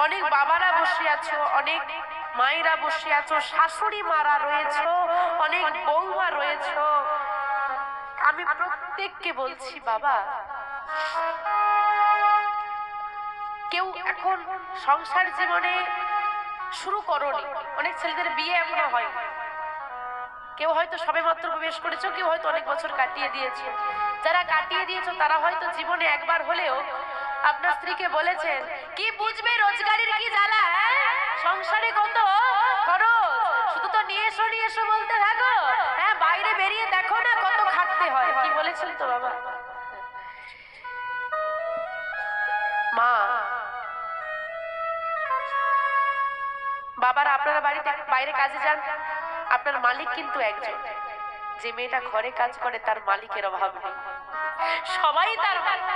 অনেক বাবারা বসে আছো, অনেক মায়েরা বসে আছো, শাশুড়ি মারা রয়েছে, অনেক বৌমা রয়েছে। আমি প্রত্যেককে বলছি, বাবা, কেউ এখন সংসার জীবনে শুরু করোনি, অনেক ছেলেদের বিয়ে এখনো হয়, কেউ হয়তো সবে মাত্র প্রবেশ করেছো, কেউ হয়তো অনেক বছর কাটিয়ে দিয়েছে। যারা কাটিয়ে দিয়েছো তারা হয়তো জীবনে একবার হলেও আপনার স্ত্রীকে বলেছেন, কি বুঝবে রোজগারের কি জ্বালা, সংসারে কত খরচ, শুধু তো নিয়ে এসো বলতে থাকো, হ্যাঁ বাইরে বেরিয়ে দেখো না কত খাটতে হয়। কি বলেছেন তো বাবা? মা বাবারা, আপনারা বাড়িতে বাইরে কাজে যান, আপনার মালিক কিন্তু একজন। যে মেয়েটা ঘরে কাজ করে তার মালিকের অভাব নেই, সবাই তার মালিক।